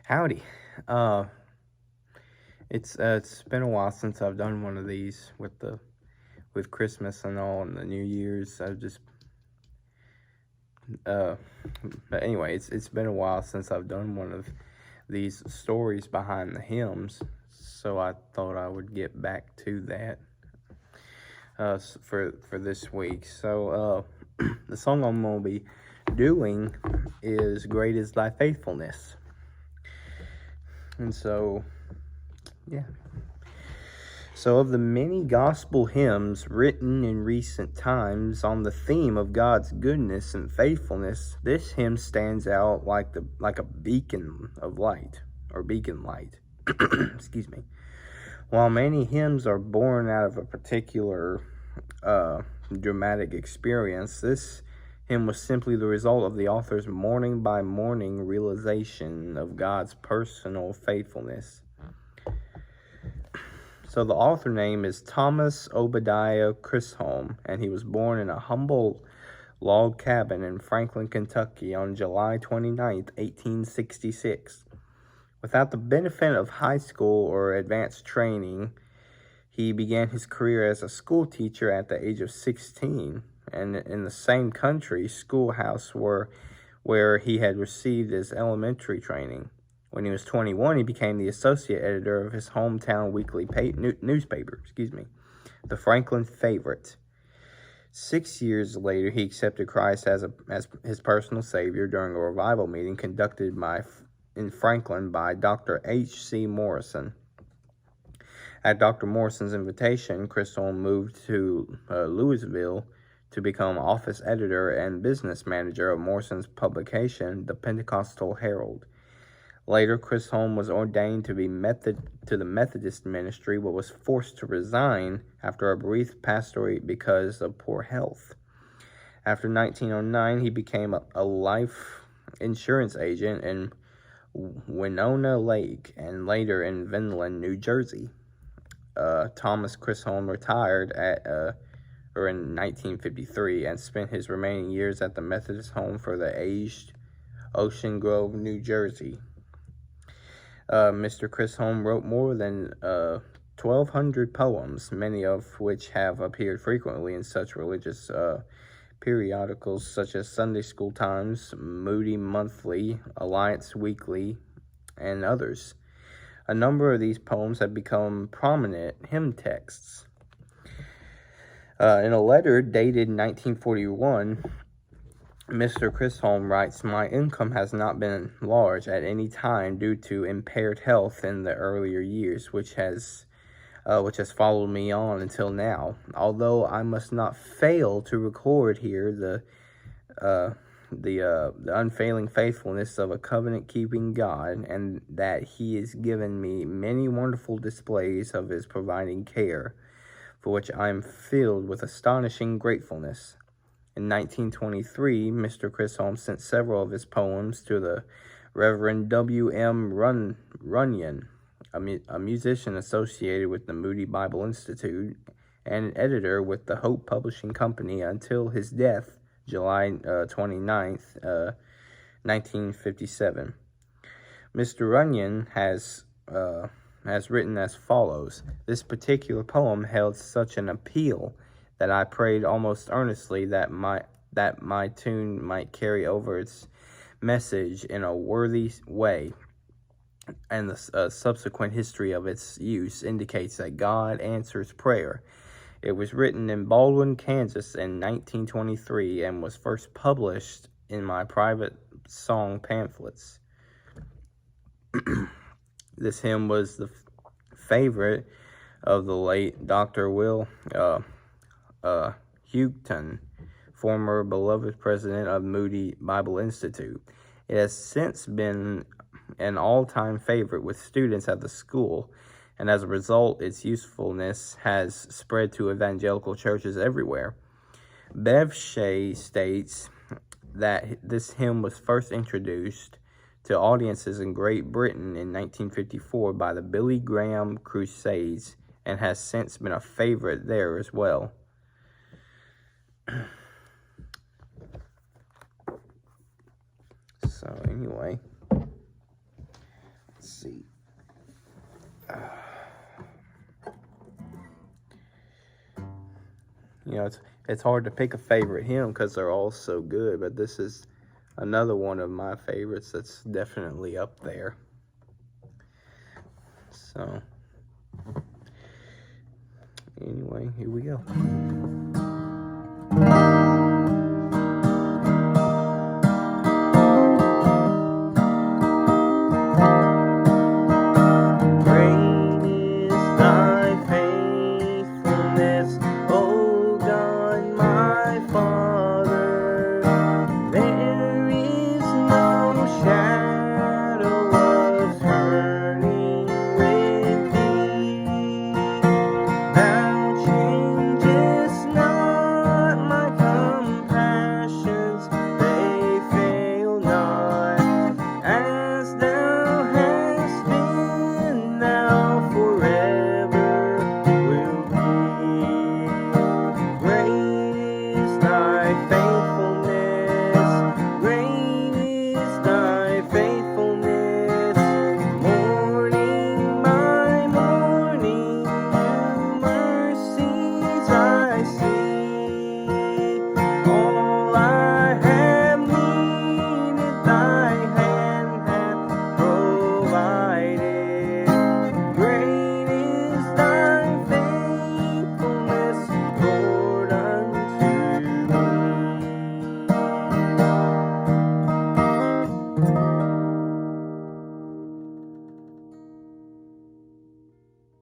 Howdy. Uh, it's been a while since I've done one of these with Christmas and all and the New Year's. Uh, but anyway, it's been a while since I've done one of these stories behind the hymns, so I thought I would get back to that for this week. So the song I'm gonna be doing is "Great Is Thy Faithfulness," and so yeah. So, of the many gospel hymns written in recent times on the theme of God's goodness and faithfulness, this hymn stands out like a beacon of light or beacon light. Excuse me. While many hymns are born out of a particular dramatic experience, this hymn was simply the result of the author's morning by morning realization of God's personal faithfulness. So the author name is Thomas Obadiah Chisholm, and he was born in a humble log cabin in Franklin, Kentucky on July 29th, 1866. Without the benefit of high school or advanced training, he began his career as a school teacher at the age of 16, and in the same country schoolhouse where he had received his elementary training. When he was 21, he became the associate editor of his hometown weekly newspaper, the Franklin Favorite. 6 years later, he accepted Christ as his personal Savior during a revival meeting conducted in Franklin by Dr. H.C. Morrison. At Dr. Morrison's invitation, Chisholm moved to Louisville to become office editor and business manager of Morrison's publication, the Pentecostal Herald. Later, Chisholm was ordained to the Methodist ministry, but was forced to resign after a brief pastorate because of poor health. After 1909, he became a life insurance agent in Winona Lake and later in Vineland, New Jersey. Thomas Chisholm retired in 1953 and spent his remaining years at the Methodist Home for the Aged, Ocean Grove, New Jersey. Mr. Chisholm wrote more than 1,200 poems, many of which have appeared frequently in such religious periodicals such as Sunday School Times, Moody Monthly, Alliance Weekly, and others. A number of these poems have become prominent hymn texts. In a letter dated 1941, Mr. Chisholm writes, "My income has not been large at any time due to impaired health in the earlier years, which has followed me on until now. Although I must not fail to record here the unfailing faithfulness of a covenant-keeping God, and that He has given me many wonderful displays of His providing care, for which I am filled with astonishing gratefulness." In 1923, Mr. Chisholm sent several of his poems to the Reverend W. M. Runyon, a musician associated with the Moody Bible Institute and an editor with the Hope Publishing Company until his death, July 29th, 1957. Mr. Runyon has written as follows: "This particular poem held such an appeal that I prayed almost earnestly that my tune might carry over its message in a worthy way, and the subsequent history of its use indicates that God answers prayer. It was written in Baldwin, Kansas in 1923 and was first published in my private song pamphlets." This hymn was the favorite of the late Dr. Will Houghton, former beloved president of Moody Bible Institute. It has since been an all-time favorite with students at the school, and as a result, its usefulness has spread to evangelical churches everywhere. Bev Shea states that this hymn was first introduced to audiences in Great Britain in 1954 by the Billy Graham Crusades and has since been a favorite there as well. So anyway, let's see. You know, it's hard to pick a favorite hymn because they're all so good, but this is another one of my favorites that's definitely up there. So anyway, here we go.